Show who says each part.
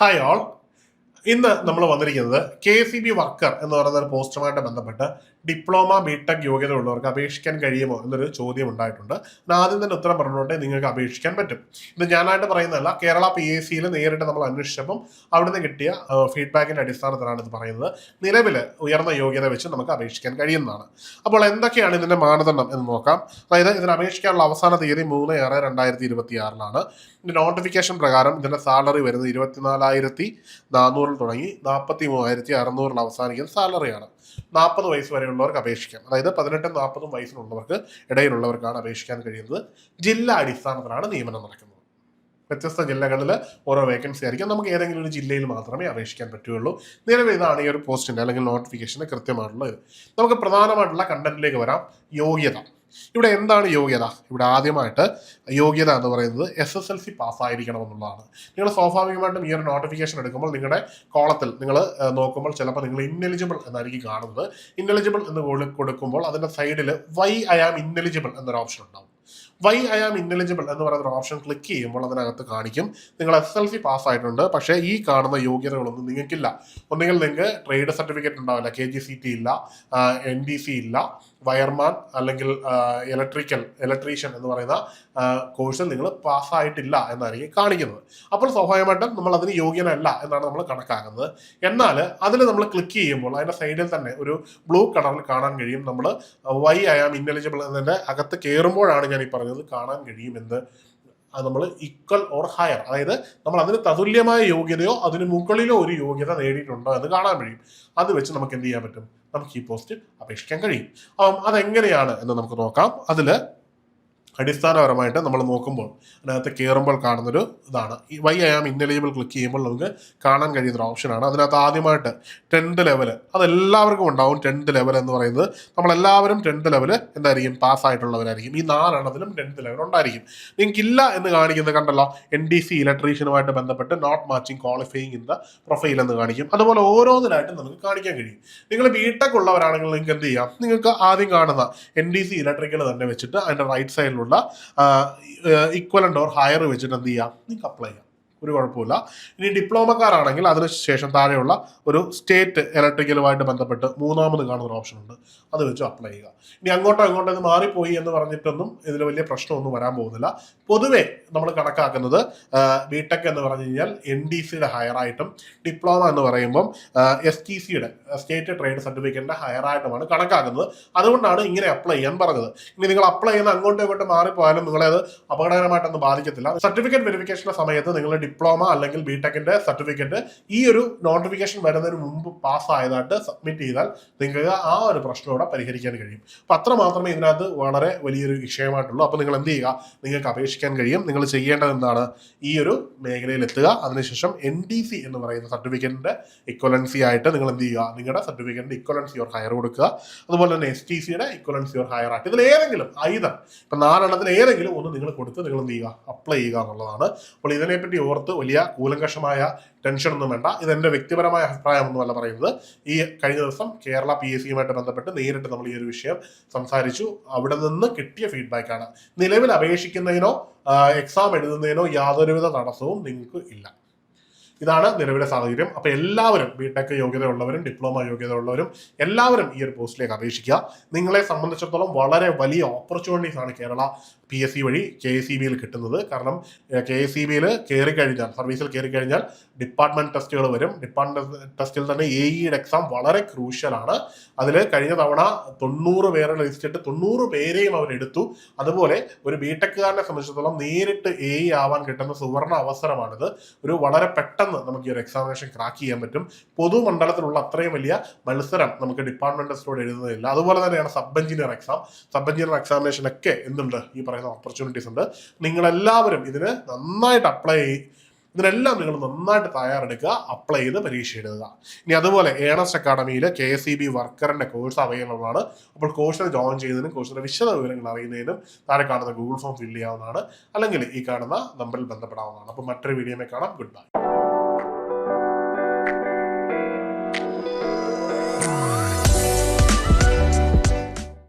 Speaker 1: Hi all. ഇന്ന് നമ്മൾ വന്നിരിക്കുന്നത് KCB വർക്കർ എന്ന് പറയുന്ന ഒരു പോസ്റ്റുമായിട്ട് ബന്ധപ്പെട്ട് ഡിപ്ലോമ ബിടെക് യോഗ്യത ഉള്ളവർക്ക് അപേക്ഷിക്കാൻ കഴിയുമോ എന്നൊരു ചോദ്യം ഉണ്ടായിട്ടുണ്ട്. ആദ്യം തന്നെ ഉത്തരം പറഞ്ഞുകൊണ്ട് നിങ്ങൾക്ക് അപേക്ഷിക്കാൻ പറ്റും. ഇത് ഞാനായിട്ട് പറയുന്നതല്ല, കേരള PSCയിൽ നേരിട്ട് നമ്മൾ അന്വേഷിച്ചപ്പം അവിടുന്ന് കിട്ടിയ ഫീഡ്ബാക്കിന്റെ അടിസ്ഥാനത്തിലാണ് ഇത് പറയുന്നത്. നിലവിൽ ഉയർന്ന യോഗ്യത വെച്ച് നമുക്ക് അപേക്ഷിക്കാൻ കഴിയുന്നതാണ്. അപ്പോൾ എന്തൊക്കെയാണ് ഇതിന്റെ മാനദണ്ഡം എന്ന് നോക്കാം. അതായത് ഇതിന് അപേക്ഷിക്കാനുള്ള അവസാന തീയതി 3/6/2026 ഇതിന്റെ നോട്ടിഫിക്കേഷൻ പ്രകാരം ഇതിന്റെ സാലറി വരുന്നത് 24,400 തുടങ്ങി 43,600 അവസാനിക്കുന്ന സാലറിയാണ്. 40 വയസ്സ് വരെയുള്ളവർക്ക് അപേക്ഷിക്കാം. അതായത് 18ഉം 40ഉം വയസ്സിനുള്ളവർക്ക് ഇടയിലുള്ളവർക്കാണ് അപേക്ഷിക്കാൻ കഴിയുന്നത്. ജില്ലാ അടിസ്ഥാനത്തിലാണ് നിയമനം നടക്കുന്നത്. വ്യത്യസ്ത ജില്ലകളിൽ ഓരോ വേക്കൻസി ആയിരിക്കും. നമുക്ക് ഏതെങ്കിലും ഒരു ജില്ലയിൽ മാത്രമേ അപേക്ഷിക്കാൻ പറ്റുകയുള്ളൂ. നിലവിൽ ഇതാണ് ഈ ഒരു പോസ്റ്റിന്റെ അല്ലെങ്കിൽ നോട്ടിഫിക്കേഷന്റെ കൃത്യമായിട്ടുള്ള ഇത്. നമുക്ക് പ്രധാനമായിട്ടുള്ള കണ്ടന്റിലേക്ക് വരാം. യോഗ്യത. ഇവിടെ എന്താണ് യോഗ്യത? ഇവിടെ ആദ്യമായിട്ട് യോഗ്യത എന്ന് പറയുന്നത് SSLC പാസ്സായിരിക്കണം എന്നുള്ളതാണ്. നിങ്ങൾ സ്വാഭാവികമായിട്ടും ഈ ഒരു നോട്ടിഫിക്കേഷൻ എടുക്കുമ്പോൾ നിങ്ങളുടെ കോളത്തിൽ നിങ്ങൾ നോക്കുമ്പോൾ ചിലപ്പോൾ നിങ്ങൾ ഇന്നെലിജിബിൾ എന്നായിരിക്കും കാണുന്നത്. ഇന്നെലിജിബിൾ എന്ന് കൊടുക്കുമ്പോൾ അതിന്റെ സൈഡിൽ വൈ ഐ ആം ഇന്നെലിജിബിൾ എന്നൊരു ഓപ്ഷൻ ഉണ്ടാവും. വൈ ഐ ആം ഇന്നെലിജിബിൾ എന്ന് പറയുന്ന ഒരു ഓപ്ഷൻ ക്ലിക്ക് ചെയ്യുമ്പോൾ അതിനകത്ത് കാണിക്കും നിങ്ങൾ SSLC പാസ്സായിട്ടുണ്ട്, പക്ഷേ ഈ കാണുന്ന യോഗ്യതകളൊന്നും നിങ്ങൾക്കില്ല. ഒന്നുകിൽ നിങ്ങൾക്ക് ട്രേഡ് സർട്ടിഫിക്കറ്റ് ഉണ്ടാവില്ല, KGCT ഇല്ല, NDC ഇല്ല, വയർമാൻ അല്ലെങ്കിൽ ഇലക്ട്രീഷ്യൻ എന്ന് പറയുന്ന കോഴ്സിൽ നിങ്ങൾ പാസ്സായിട്ടില്ല എന്നായിരിക്കും കാണിക്കുന്നത്. അപ്പോൾ സ്വാഭാവികമായിട്ടും നമ്മൾ അതിന് യോഗ്യനല്ല എന്നാണ് നമ്മൾ കണക്കാക്കുന്നത്. എന്നാൽ അതിൽ നമ്മൾ ക്ലിക്ക് ചെയ്യുമ്പോൾ അതിന്റെ സൈഡിൽ തന്നെ ഒരു ബ്ലൂ കളറിൽ കാണാൻ കഴിയും നമ്മൾ വൈ ഐ ആം ഇന്നെലിജിബിൾ എന്നതിന്റെ അകത്ത് കയറുമ്പോഴാണ് ഞാൻ ഈ പറഞ്ഞത് കാണാൻ കഴിയുമെന്ന്. നമ്മൾ ഈക്വൽ ഓർ ഹയർ, അതായത് നമ്മൾ അതിന് തതുല്യമായ യോഗ്യതയോ അതിന് മുകളിലോ ഒരു യോഗ്യത നേടിയിട്ടുണ്ടോ എന്ന് കാണാൻ കഴിയും. അത് വെച്ച് നമുക്ക് എന്ത് ചെയ്യാൻ പറ്റും? നമുക്ക് ഈ പോസ്റ്റ് അപേക്ഷിക്കാൻ കഴിയും. അപ്പം അതെങ്ങനെയാണ് എന്ന് നമുക്ക് നോക്കാം. അതിൽ അടിസ്ഥാനപരമായിട്ട് നമ്മൾ നോക്കുമ്പോൾ അതിനകത്ത് കയറുമ്പോൾ കാണുന്നൊരു ഇതാണ് ഈ why I am ineligible. Click ചെയ്യുമ്പോൾ നമുക്ക് കാണാൻ കഴിയുന്നൊരു ഓപ്ഷനാണ്. അതിനകത്ത് ആദ്യമായിട്ട് 10th ലെവൽ, അതെല്ലാവർക്കും ഉണ്ടാവും. 10th ലെവൽ എന്ന് പറയുന്നത് നമ്മളെല്ലാവരും 10th ലെവൽ എന്തായിരിക്കും? പാസ്സായിട്ടുള്ളവരായിരിക്കും. ഈ 4 10th ലെവൽ ഉണ്ടായിരിക്കും. നിങ്ങൾക്കില്ല എന്ന് കാണിക്കുന്നത് കണ്ടല്ലോ, NDC ഇലക്ട്രീഷ്യനുമായിട്ട് ബന്ധപ്പെട്ട് not matching qualifying in the profile എന്ന് കാണിക്കും. അതുപോലെ ഓരോന്നിനായിട്ടും നമുക്ക് കാണിക്കാൻ കഴിയും. നിങ്ങൾ ബിടെക് ഉള്ളവരാണെങ്കിൽ നിങ്ങൾക്ക് എന്ത് ചെയ്യാം? നിങ്ങൾക്ക് ആദ്യം കാണുന്ന NDC ഇലക്ട്രിക്കൽ തന്നെ വെച്ചിട്ട് അതിന്റെ റൈറ്റ് സൈഡിലുള്ള ഈക്വലന്റ് ഓർ ഹയർ വെച്ചിട്ട് എന്ത് ചെയ്യാം? നിങ്ങൾക്ക് അപ്ലൈ ചെയ്യാം, ഒരു കുഴപ്പമില്ല. ഇനി ഡിപ്ലോമക്കാരാണെങ്കിൽ അതിനുശേഷം താഴെയുള്ള ഒരു സ്റ്റേറ്റ് ഇലക്ട്രിക്കലുമായിട്ട് ബന്ധപ്പെട്ട് മൂന്നാമത് കാണുന്ന ഒരു ഓപ്ഷൻ ഉണ്ട്, അത് വെച്ച് അപ്ലൈ ചെയ്യുക. ഇനി അങ്ങോട്ടോ ഇങ്ങോട്ടോ ഇത് മാറിപ്പോയി എന്ന് പറഞ്ഞിട്ടൊന്നും ഇതിൽ വലിയ പ്രശ്നമൊന്നും വരാൻ പോകുന്നില്ല. പൊതുവെ നമ്മൾ കണക്കാക്കുന്നത് ബിടെക് എന്ന് പറഞ്ഞു കഴിഞ്ഞാൽ NDCയുടെ ഹയറായിട്ടും ഡിപ്ലോമ എന്ന് പറയുമ്പം STCയുടെ സ്റ്റേറ്റ് ട്രേഡ് സർട്ടിഫിക്കറ്റിന്റെ ഹയറായിട്ടുമാണ് കണക്കാക്കുന്നത്. അതുകൊണ്ടാണ് ഇങ്ങനെ അപ്ലൈ ചെയ്യാൻ പറഞ്ഞത്. ഇനി നിങ്ങൾ അപ്ലൈ ചെയ്യുന്ന അങ്ങോട്ടോ ഇങ്ങോട്ടോ മാറിപ്പോയാലും നിങ്ങളെ അത് അപകടകരമായിട്ടൊന്നും ബാധിക്കത്തില്ല. സർട്ടിഫിക്കറ്റ് വെരിഫിക്കേഷന്റെ സമയത്ത് നിങ്ങൾ ഡിപ്ലോമ അല്ലെങ്കിൽ ബിടെക്കിന്റെ സർട്ടിഫിക്കറ്റ് ഈ ഒരു നോട്ടിഫിക്കേഷൻ വരുന്നതിന് മുമ്പ് പാസ്സായതായിട്ട് സബ്മിറ്റ് ചെയ്താൽ നിങ്ങൾക്ക് ആ ഒരു പ്രശ്നം ഇവിടെ പരിഹരിക്കാൻ കഴിയും. അപ്പൊ അത്ര മാത്രമേ ഇതിനകത്ത് വളരെ വലിയൊരു വിഷയമായിട്ടുള്ളൂ. അപ്പൊ നിങ്ങൾ എന്ത് ചെയ്യുക? നിങ്ങൾക്ക് അപേക്ഷിക്കാൻ കഴിയും. നിങ്ങൾ ചെയ്യേണ്ടത് എന്താണ്? ഈ ഒരു മേഖലയിൽ എത്തുക. അതിനുശേഷം NDC എന്ന് പറയുന്ന സർട്ടിഫിക്കറ്റിന്റെ ഇക്വലൻസി ആയിട്ട് നിങ്ങൾ എന്ത് ചെയ്യുക? നിങ്ങളുടെ സർട്ടിഫിക്കറ്റിന്റെ ഇക്വലൻസി ഓർ ഹയർ കൊടുക്കുക. അതുപോലെ തന്നെ STCയുടെ ഇക്വലൻസി ഓർ ഹയർ ആയിട്ട് ഇതിൽ ഏതെങ്കിലും ഇപ്പൊ 4 ഏതെങ്കിലും ഒന്ന് നിങ്ങൾ കൊടുത്ത് നിങ്ങൾ എന്ത് ചെയ്യുക? അപ്ലൈ ചെയ്യുക എന്നുള്ളതാണ്. അപ്പോൾ ഇതിനെപ്പറ്റി ഓർത്ത് വലിയ കൂലങ്കഷമായ ടെൻഷൻ ഒന്നും വേണ്ട. ഇതെന്റെ വ്യക്തിപരമായ അഭിപ്രായമൊന്നുമല്ല പറയുന്നത്. ഈ കഴിഞ്ഞ ദിവസം കേരള PSCയുമായിട്ട് ബന്ധപ്പെട്ട് നേരിട്ട് നമ്മൾ ഈ ഒരു വിഷയം സംസാരിച്ചു. അവിടെ നിന്ന് കിട്ടിയ ഫീഡ്ബാക്കാണ്. നിലവിൽ അപേക്ഷിക്കുന്നതിനോ എക്സാം എഴുതുന്നതിനോ യാതൊരുവിധ തടസ്സവും നിങ്ങൾക്ക് ഇല്ല. ഇതാണ് നിലവിലെ സാഹചര്യം. അപ്പൊ എല്ലാവരും ബിടെക് യോഗ്യതയുള്ളവരും ഡിപ്ലോമ യോഗ്യതയുള്ളവരും എല്ലാവരും ഈ ഒരു പോസ്റ്റിലേക്ക് അപേക്ഷിക്കുക. നിങ്ങളെ സംബന്ധിച്ചിടത്തോളം വളരെ വലിയ ഓപ്പർച്യൂണിറ്റീസ് ആണ് കേരള PSC വഴി KCBയിൽ കിട്ടുന്നത്. കാരണം KCBയിൽ കയറിക്കഴിഞ്ഞാൽ, സർവീസിൽ കയറിക്കഴിഞ്ഞാൽ ഡിപ്പാർട്ട്മെന്റ് ടെസ്റ്റുകൾ വരും. ഡിപ്പാർട്ട്മെന്റ് ടെസ്റ്റിൽ തന്നെ AEയുടെ എക്സാം വളരെ ക്രൂഷ്യലാണ്. അതിൽ കഴിഞ്ഞ തവണ 90 പേരെ ലിസ്റ്റ് ഇട്ട് 90 പേരെയും അവരെടുത്തു. അതുപോലെ ഒരു ബിടെക്കുകാരനെ സംബന്ധിച്ചിടത്തോളം നേരിട്ട് AE ആവാൻ കിട്ടുന്ന സുവർണ അവസരമാണിത്. ഒരു വളരെ പെട്ടെന്ന് നമുക്ക് ഈ ഒരു എക്സാമിനേഷൻ ക്രാക്ക് ചെയ്യാൻ പറ്റും. പൊതുമണ്ഡലത്തിലുള്ള അത്രയും വലിയ മത്സരം നമുക്ക് ഡിപ്പാർട്ട്മെന്റ് ടെസ്റ്റോട് എഴുതുന്നില്ല. അതുപോലെ തന്നെയാണ് സബ് എഞ്ചിനീയർ എക്സാമിനേഷൻ ഒക്കെ എന്തുണ്ട്? ഈ പറയുന്ന ഓപ്പർച്യൂണിറ്റീസ് ഉണ്ട്. നിങ്ങളെല്ലാവരും ഇതിന് നന്നായിട്ട് ഇതിനെല്ലാം നിങ്ങൾ നന്നായിട്ട് തയ്യാറെടുക്കുക, അപ്ലൈ ചെയ്ത് പരീക്ഷ എഴുതുക. ഇനി അതുപോലെ ഏണസ്റ്റ് അക്കാഡമിയിൽ KCB വർക്കറിന്റെ കോഴ്സ് അവൈലബിൾ ആണ്. അപ്പോൾ കോഴ്സിൽ ജോയിൻ ചെയ്യുന്നതിനും കോഴ്സിന്റെ വിശദ വിവരങ്ങൾ അറിയുന്നതിനും താഴെ കാണുന്ന ഗൂഗിൾ ഫോം ഫില്ല് ചെയ്യാവുന്നതാണ്, അല്ലെങ്കിൽ ഈ കാണുന്ന നമ്പറിൽ ബന്ധപ്പെടാവുന്നതാണ്. അപ്പോൾ മറ്റൊരു വീഡിയോയിൽ കാണാം. Good bye.